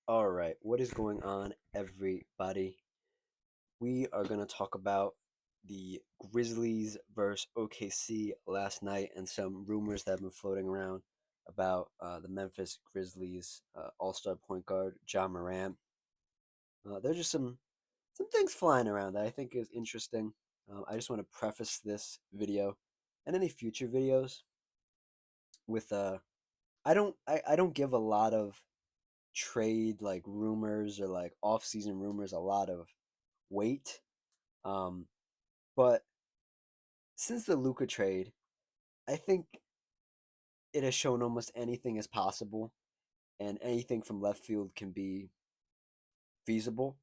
All right, what is going on, everybody? We are going to talk about the Grizzlies versus OKC last night and some rumors that have been floating around about the Memphis Grizzlies All-Star point guard Ja Morant. There's just some things flying around that I think is interesting. I just want to preface this video and any future videos with I don't give a lot of trade like rumors or like off-season rumors a lot of weight. Um, but since the Luca trade, I think it has shown almost anything is possible, and anything from left field can be feasible.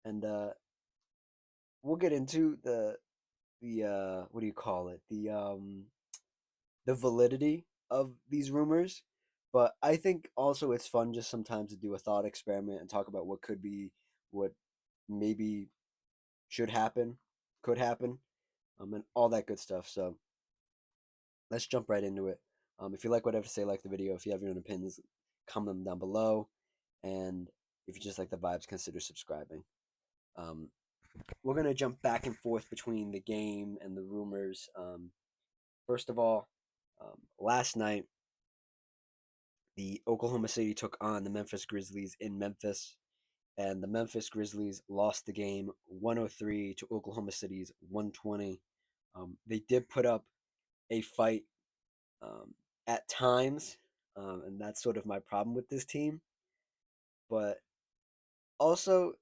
And we'll get into the what do you call it? The validity of these rumors. But I think also it's fun just sometimes to do a thought experiment and talk about what could be, what maybe should happen, could happen, and all that good stuff. So let's jump right into it. If you like what I have to say, like the video. If you have your own opinions, comment them down below. And if you just like the vibes, consider subscribing. Um, we're going to jump back and forth between the game and the rumors. First of all, last night, the Oklahoma City took on the Memphis Grizzlies in Memphis, and the Memphis Grizzlies lost the game 103 to Oklahoma City's 120. They did put up a fight um, at times, and that's sort of my problem with this team. But also,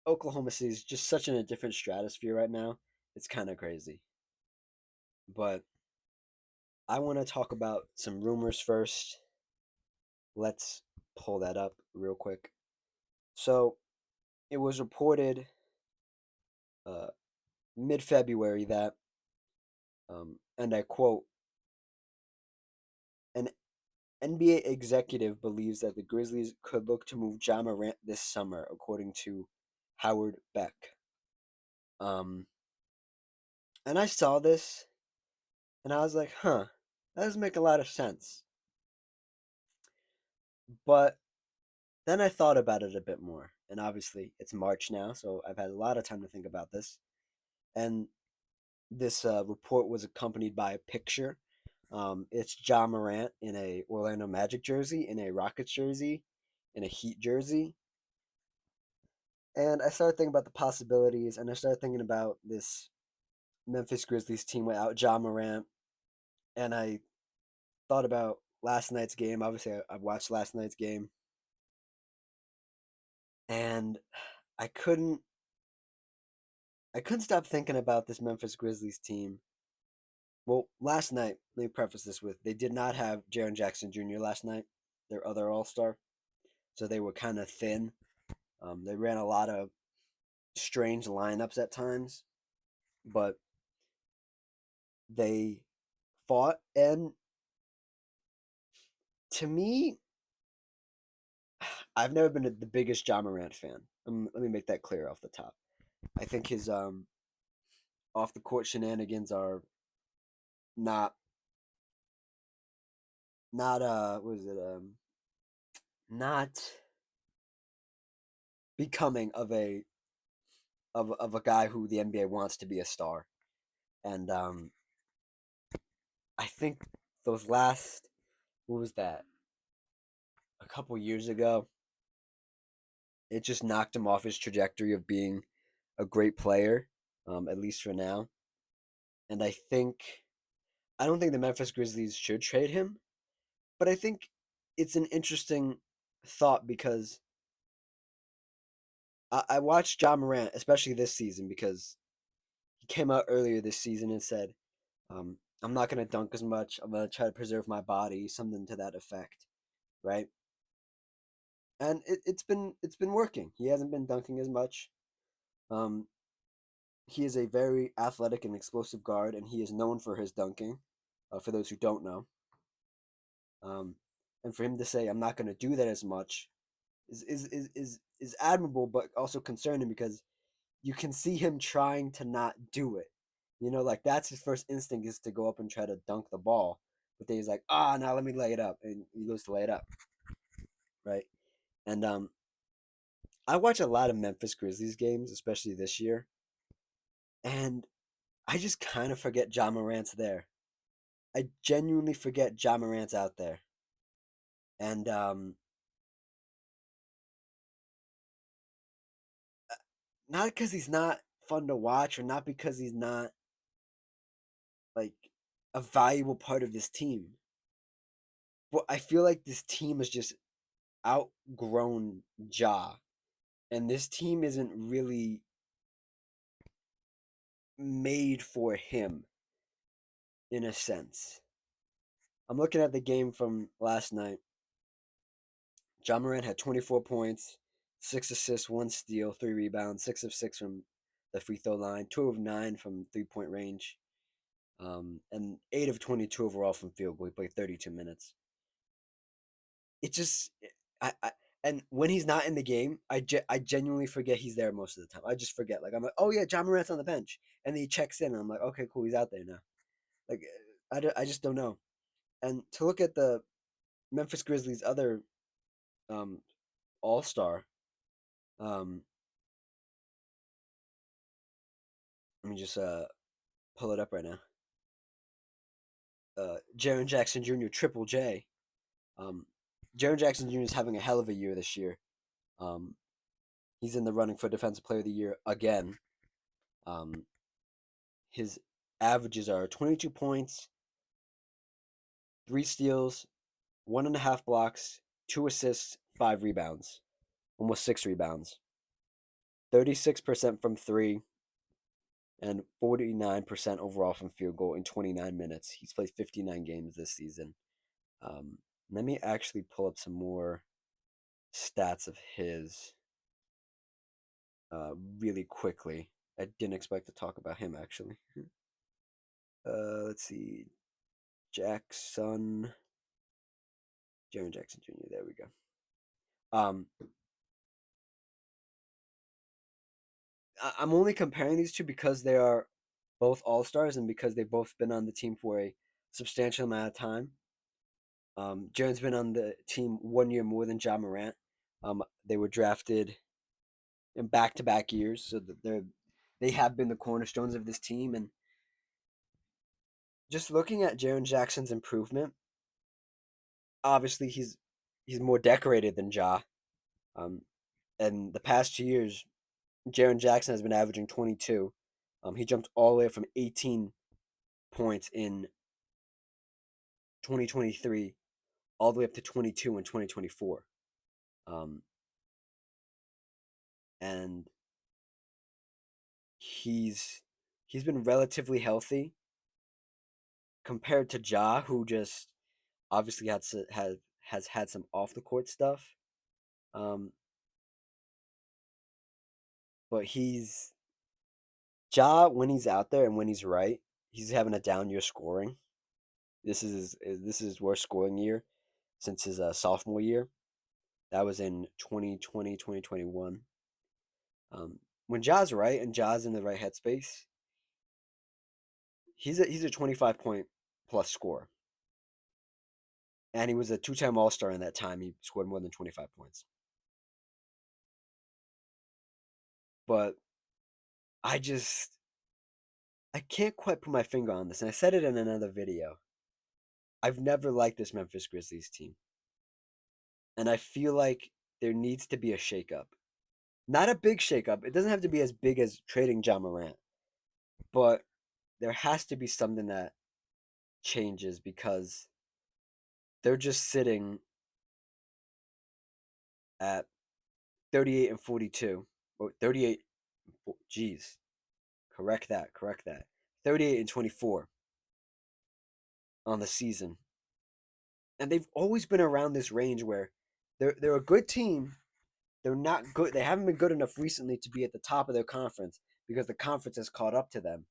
Oklahoma City is just such in a different stratosphere right now. It's kind of crazy. But I want to talk about some rumors first. Let's pull that up real quick. So it was reported uh, mid-February that, and I quote, an NBA executive believes that the Grizzlies could look to move Ja Morant this summer, according to Howard Beck. Um, and I saw this and I was like, huh, that doesn't make a lot of sense. But then I thought about it a bit more. And obviously, it's March now, so I've had a lot of time to think about this. And this report was accompanied by a picture. It's Ja Morant in a Orlando Magic jersey, in a Rockets jersey, in a Heat jersey. And I started thinking about the possibilities, and I started thinking about this Memphis Grizzlies team without Ja Morant. And I thought about last night's game. Obviously, I watched last night's game, and I couldn't I couldn't stop thinking about this Memphis Grizzlies team. Well, last night, let me preface this with they did not have Jaren Jackson Jr. last night, their other All Star, so they were kind of thin. They ran a lot of strange lineups at times, but they fought. And to me, I've never been the biggest John Morant fan. Let me make that clear off the top. I think his off the court shenanigans are not what is it not becoming of a guy who the NBA wants to be a star. And I think those last, what was that, a couple years ago, it just knocked him off his trajectory of being a great player, at least for now. And I don't think the Memphis Grizzlies should trade him, but I think it's an interesting thought because I watched John Morant, especially this season, because he came out earlier this season and said, I'm not going to dunk as much. I'm going to try to preserve my body, something to that effect, right? And it's been working. He hasn't been dunking as much. Um, he is a very athletic and explosive guard, and he is known for his dunking. For those who don't know, um, and for him to say, "I'm not going to do that as much," is admirable, but also concerning because you can see him trying to not do it. Like that's his first instinct is to go up and try to dunk the ball, but then he's like, now let me lay it up, and he goes to lay it up, right? And I watch a lot of Memphis Grizzlies games, especially this year, and I just kind of forget Ja Morant's there. I genuinely forget Ja Morant's out there. And not because he's not fun to watch or not because he's not like a valuable part of this team. But I feel like this team has just outgrown Ja. And this team isn't really made for him in a sense. I'm looking at the game from last night. Ja Morant had 24 points, 6 assists, 1 steal, 3 rebounds, 6 of 6 from the free throw line, 2 of 9 from 3 point range, and 8 of 22 overall from field goal. He played 32 minutes. It just, I and when he's not in the game, I genuinely forget he's there most of the time. I just forget. Like I'm like, oh yeah, Ja Morant's on the bench, and then he checks in, and I'm like, okay, cool, he's out there now. Like I just don't know. And to look at the Memphis Grizzlies' other um, All Star, um, let me just pull it up right now. Jaren Jackson Jr., Triple J. Um, Jaren Jackson Jr. is having a hell of a year this year. Um, he's in the running for Defensive Player of the Year again. Um, his averages are 22 points, 3 steals, 1.5 blocks, 2 assists, 5 rebounds, almost 6 rebounds, 36% from three, and 49% overall from field goal in 29 minutes. He's played 59 games this season. Um, Let me actually pull up some more stats of his really quickly. I didn't expect to talk about him actually. Let's see. Jackson. Jaren Jackson Jr. There we go. Um, I'm only comparing these two because they are both all stars and because they've both been on the team for a substantial amount of time. Jaren's been on the team 1 year more than Ja Morant. They were drafted in back-to-back years, so that they have been the cornerstones of this team. And just looking at Jaren Jackson's improvement, obviously he's more decorated than Ja. Um, and the past 2 years, Jaren Jackson has been averaging 22. He jumped all the way from 18 points in 2023 all the way up to 22 in 2024. Um, and he's he's been relatively healthy compared to Ja, who just obviously has had some off the court stuff. Um, but he's Ja when he's out there and when he's right, he's having a down year scoring. This is his worst scoring year since his sophomore year. That was in 2020, 2021. When Ja's right and Ja's in the right headspace, he's a 25 point plus scorer. And he was a two-time All-Star in that time. He scored more than 25 points. But I just I can't quite put my finger on this. And I said it in another video. I've never liked this Memphis Grizzlies team. And I feel like there needs to be a shakeup. Not a big shakeup. It doesn't have to be as big as trading Ja Morant. But there has to be something that changes because they're just sitting at 38 and 42. Or 38, geez. Correct that. Correct that. 38 and 24 on the season. And they've always been around this range where they're a good team. They're not good. They haven't been good enough recently to be at the top of their conference because the conference has caught up to them.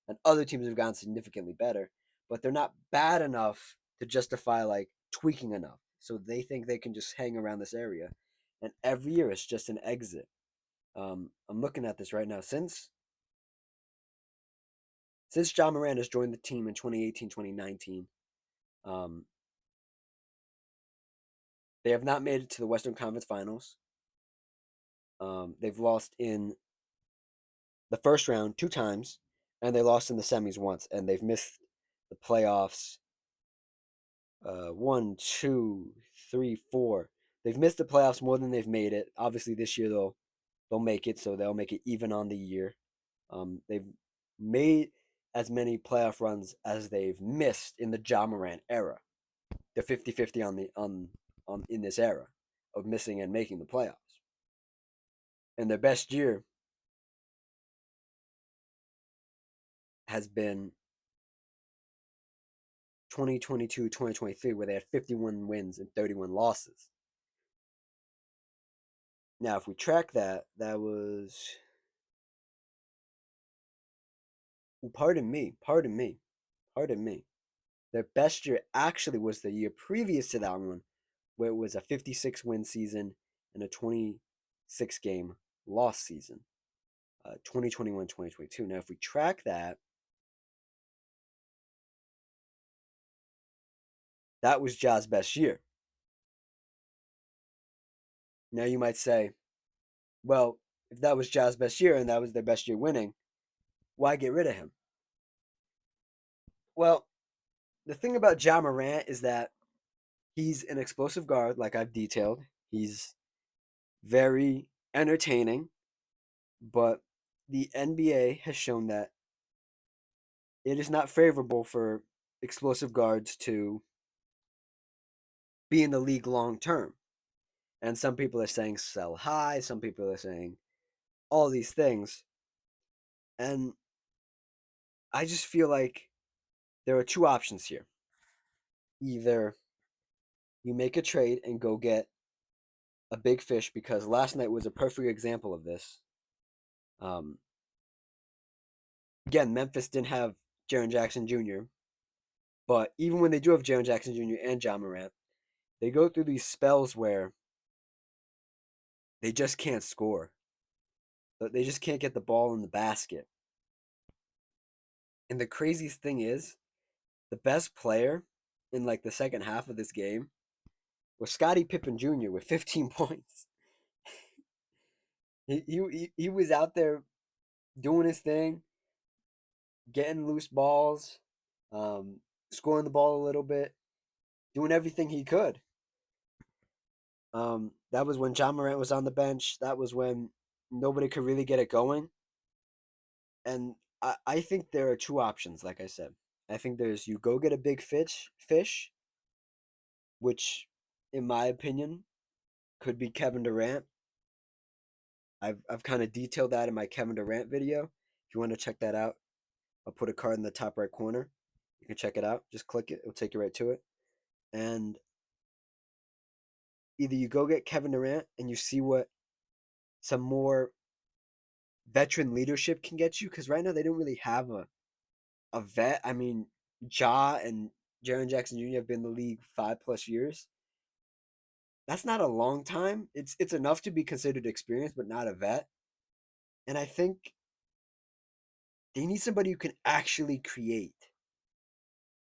And other teams have gotten significantly better, but they're not bad enough to justify like tweaking enough. So they think they can just hang around this area. And every year it's just an exit. I'm looking at this right now. Since Ja Morant has joined the team in 2018, 2019, um, They have not made it to the Western Conference Finals. They've lost in the first round 2 times, and they lost in the semis once, and they've missed the playoffs. One, two, three, four. They've missed the playoffs more than they've made it. Obviously, this year they'll make it, so they'll make it even on the year. They've made as many playoff runs as they've missed in the Ja Morant era. They're 50-50 on in this era of missing and making the playoffs. And their best year has been 2022-2023, where they had 51 wins and 31 losses. Now, if we track that, that was, pardon me, pardon me, pardon me. Their best year actually was the year previous to that one, where it was a 56 win season and a 26 game loss season, 2021-2022. Now, if we track that, that was Ja's best year. Now, you might say, well, if that was Ja's best year and that was their best year winning, why get rid of him? Well, the thing about Ja Morant is that he's an explosive guard, like I've detailed. He's very entertaining, but the NBA has shown that it is not favorable for explosive guards to be in the league long term. And some people are saying sell high, some people are saying all these things. And I just feel like there are two options here. Either you make a trade and go get a big fish, because last night was a perfect example of this. Um, Again, Memphis didn't have Jaren Jackson Jr., but even when they do have Jaren Jackson Jr. and Ja Morant, they go through these spells where they just can't score. They just can't get the ball in the basket. And the craziest thing is, the best player in like the second half of this game was Scottie Pippen Jr. with 15 points. He was out there doing his thing, getting loose balls, um, scoring the ball a little bit, doing everything he could. That was when Ja Morant was on the bench. That was when nobody could really get it going. And I think there are two options, like I said. I think there's you go get a big fish, which, in my opinion, could be Kevin Durant. I've kind of detailed that in my Kevin Durant video. If you want to check that out, I'll put a card in the top right corner. You can check it out. Just click it. It'll take you right to it. And either you go get Kevin Durant and you see what some more veteran leadership can get you, because right now they don't really have a vet. I mean, Ja and Jaren Jackson Jr. have been in the league 5+ years. That's not a long time. It's enough to be considered experienced, but not a vet. And I think they need somebody who can actually create.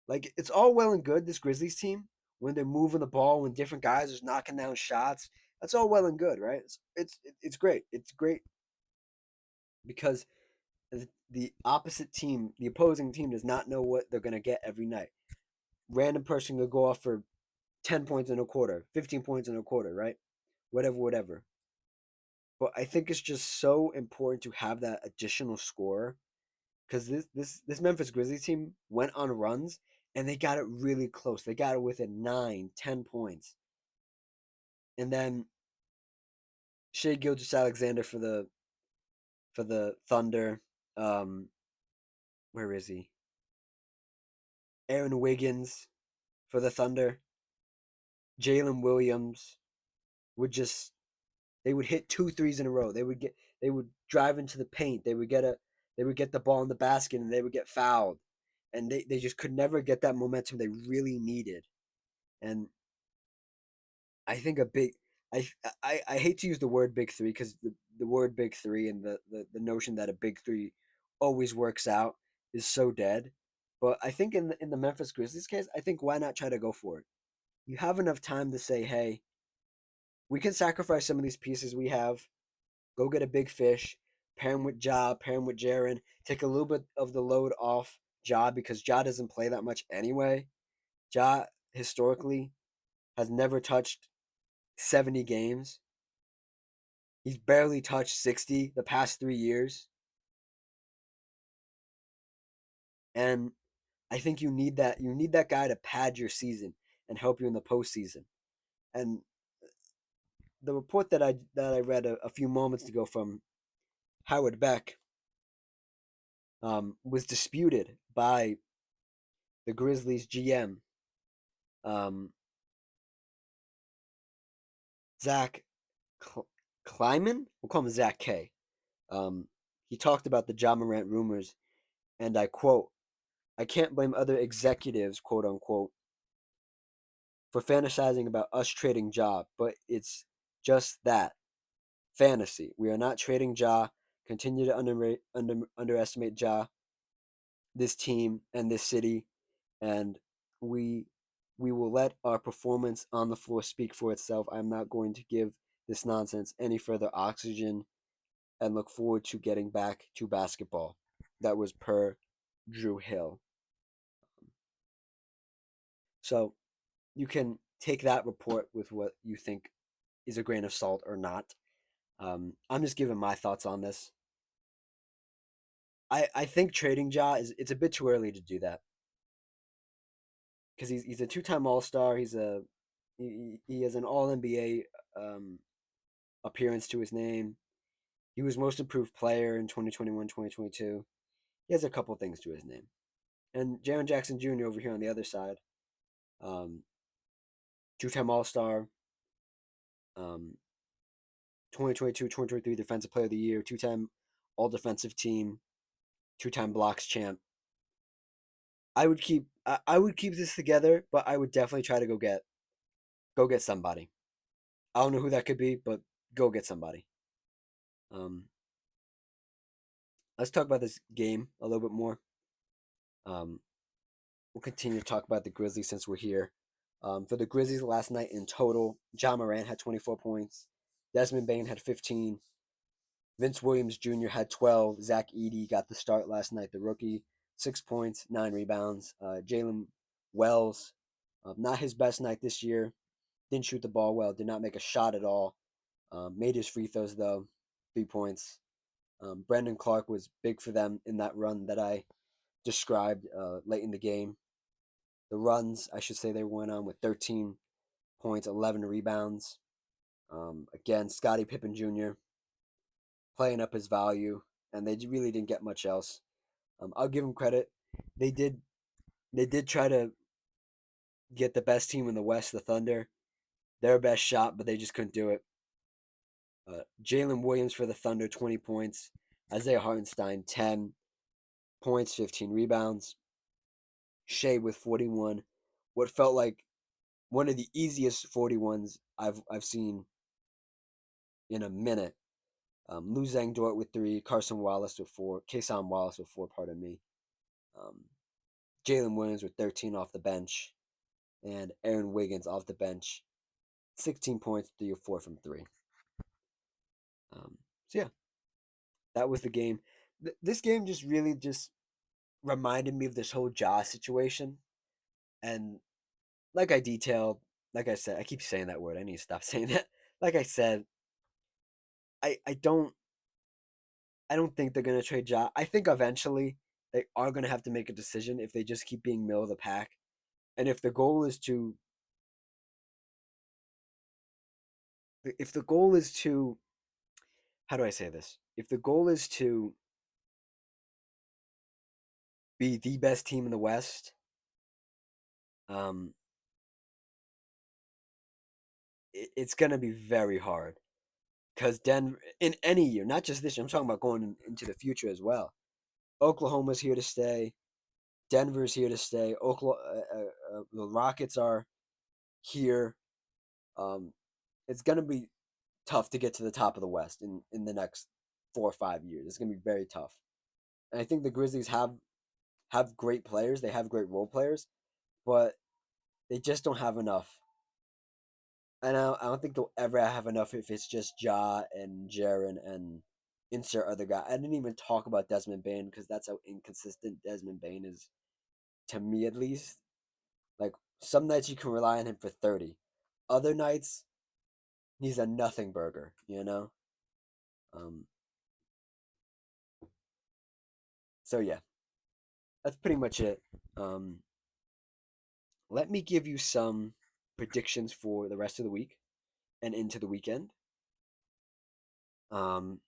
Like, it's all well and good, this Grizzlies team, when they're moving the ball, when different guys are knocking down shots. That's all well and good, right? It's great. It's great because the opposite team, the opposing team, does not know what they're gonna get every night. Random person could go off for 10 points in a quarter, 15 points in a quarter, right? Whatever. But I think it's just so important to have that additional score, because this Memphis Grizzlies team went on runs and they got it really close. They got it within 9, 10 points. And then Shea Gilgeous-Alexander for the Thunder. Um, where is he? Aaron Wiggins for the Thunder. Jalen Williams would just they would hit 2 threes in a row. They would drive into the paint. They would get the ball in the basket and they would get fouled. And they just could never get that momentum they really needed. And I think a big I hate to use the word big three, because the word big three and the notion that a big three always works out is so dead. But I think in the Memphis Grizzlies case, I think why not try to go for it? You have enough time to say, hey, We can sacrifice some of these pieces we have. Go get a big fish, pair him with Ja, pair him with Jaren, take a little bit of the load off Ja because Ja doesn't play that much anyway. Ja historically has never touched 70 games. He's barely touched 60 the past 3 years. And I think you need that guy to pad your season and help you in the postseason. And the report that I read a few moments ago from Howard Beck was disputed by the Grizzlies GM um, Zach Kleiman. We'll call him Zach K. Um, he talked about the Ja Morant rumors, and I quote: "I can't blame other executives, quote unquote, for fantasizing about us trading Ja, but it's just that fantasy. We are not trading Ja. Continue to underestimate Ja, this team, and this city, and we we will let our performance on the floor speak for itself. I'm not going to give this nonsense any further oxygen, and look forward to getting back to basketball." That was per Drew Hill. So you can take that report with what you think is a grain of salt or not. I'm just giving my thoughts on this. I think trading Ja is it's a bit too early to do that because he's a two-time All Star. He has an All NBA appearance to his name. He was Most Improved Player in 2021, 2022. He has a couple things to his name. And Jaren Jackson Jr. over here on the other side, um, two-time All Star, um, 2022, 2023 Defensive Player of the Year, two-time All Defensive Team, two-time blocks champ. I would keep this together, but I would definitely try to go get somebody. I don't know who that could be, but go get somebody. Um, let's talk about this game a little bit more. Um, we'll continue to talk about the Grizzlies since we're here. For the Grizzlies last night in total, Ja Morant had 24 points, Desmond Bain had 15, Vince Williams Jr. had 12, Zach Edey got the start last night, the rookie, 6 points, 9 rebounds. Jalen Wells, not his best night this year, didn't shoot the ball well, did not make a shot at all. Made his free throws though, 3 points. Brandon Clark was big for them in that run that I described late in the game. The runs, I should say, they went on with 13 points, 11 rebounds. Again, Scottie Pippen Jr. playing up his value, and they really didn't get much else. I'll give them credit. They did they did try to get the best team in the West, the Thunder, their best shot, but they just couldn't do it. Jalen Williams for the Thunder, 20 points. Isaiah Hartenstein, 10 points, 15 rebounds. Shea with 41. What felt like one of the easiest 41s I've seen in a minute. Lou Zhang Dort with 3, Carson Wallace with 4, Kason Wallace with 4, pardon me. Um, Jalen Williams with 13 off the bench, and Aaron Wiggins off the bench, 16 points, 3 or 4 from 3. So yeah, that was the game. This game just really just reminded me of this whole Ja situation, and like I detailed, like I said, I keep saying that word. I need to stop saying that. Like I said, I I don't think they're gonna trade Ja. I think eventually they are gonna have to make a decision if they just keep being middle of the pack, and if the goal is to how do I say this? If the goal is to be the best team in the West, um, it's gonna be very hard because Denver in any year, not just this year. I'm talking about going into the future as well. Oklahoma's here to stay. Denver's here to stay. The Rockets are here. Um, it's gonna be tough to get to the top of the West in the next 4 or 5 years. It's gonna be very tough. And I think the Grizzlies have great players. They have great role players, but they just don't have enough And I don't think they'll ever have enough if it's just Ja and Jaren and insert other guy. I didn't even talk about Desmond Bain because that's how inconsistent Desmond Bain is, to me at least. Like some nights you can rely on him for 30. Other nights he's a nothing burger, you know? Um so yeah, that's pretty much it. Um Let me give you some predictions for the rest of the week and into the weekend. Um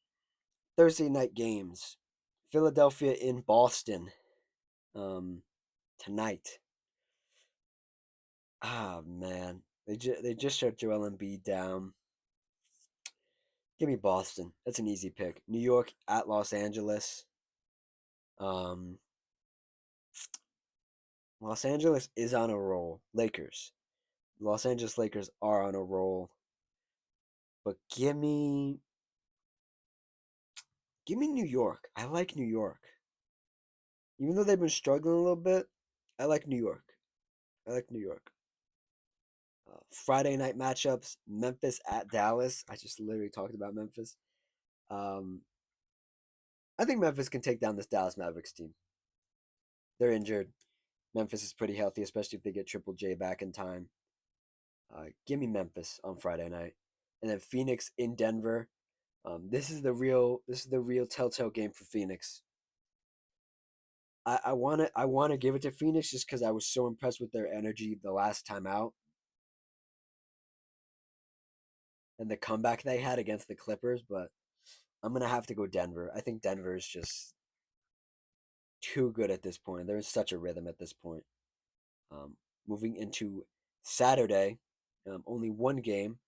Thursday night games. Philadelphia in Boston. Um Tonight. Ah man. They just shut Joel Embiid down. Give me Boston. That's an easy pick. New York at Los Angeles. Um Los Angeles is on a roll. Lakers. Los Angeles Lakers are on a roll. But give me New York. I like New York. Even though they've been struggling a little bit, I like New York. I like New York. Friday night matchups: Memphis at Dallas. I just literally talked about Memphis. Um, I think Memphis can take down this Dallas Mavericks team. They're injured. Memphis is pretty healthy, especially if they get Triple J back in time. Give me Memphis on Friday night, and then Phoenix in Denver. This is the real telltale game for Phoenix. I wanna give it to Phoenix just because I was so impressed with their energy the last time out and the comeback they had against the Clippers, but I'm gonna have to go Denver. I think Denver is just too good at this point. They're in such a rhythm at this point. Um, Moving into Saturday, only one game,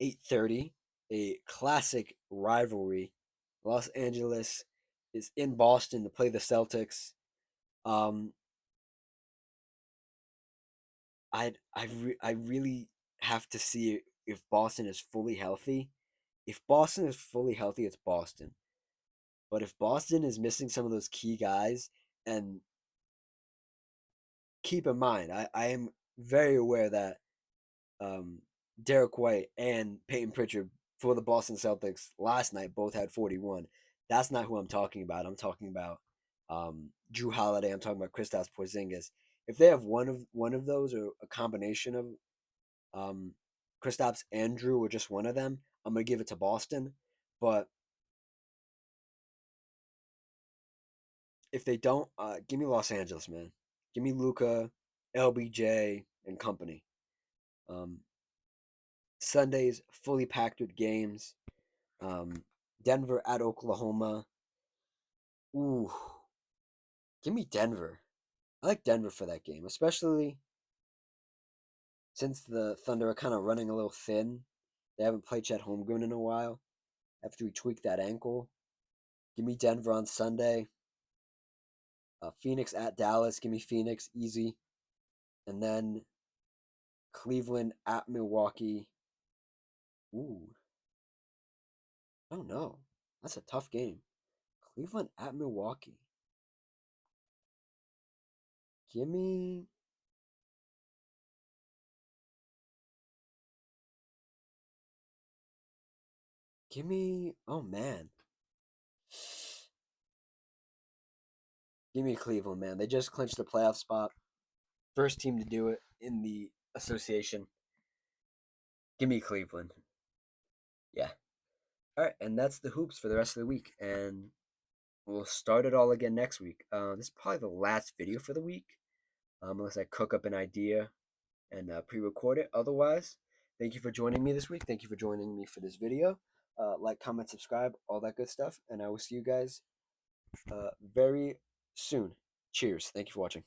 8:30, a classic rivalry. Los Angeles is in Boston to play the Celtics. Um, I really have to see if Boston is fully healthy. If Boston is fully healthy, it's Boston. But if Boston is missing some of those key guys, and keep in mind, I am very aware that um, Derek White and Peyton Pritchard for the Boston Celtics last night both had 41. That's not who I'm talking about. I'm talking about Drew Holiday. I'm talking about Kristaps Porzingis. If they have one of those or a combination of um, Kristaps and Drew or just one of them, I'm gonna give it to Boston. But if they don't, give me Los Angeles, man. Give me Luca, LBJ, and company. Um, Sundays fully packed with games. Um, Denver at Oklahoma. Ooh, give me Denver. I like Denver for that game, especially since the Thunder are kind of running a little thin. They haven't played Chet Holmgren in a while after he tweaked that ankle. Give me Denver on Sunday. Phoenix at Dallas. Give me Phoenix easy. And then Cleveland at Milwaukee. Ooh, I don't know. That's a tough game. Cleveland at Milwaukee. Give me oh man. Give me Cleveland, man. They just clinched the playoff spot. First team to do it in the association. Give me Cleveland. Yeah. All right, and that's the hoops for the rest of the week, and we'll start it all again next week. This is probably the last video for the week, unless I cook up an idea and pre-record it. Otherwise, thank you for joining me this week. Thank you for joining me for this video. Like, comment, subscribe, all that good stuff, and I will see you guys very soon. Cheers. Thank you for watching.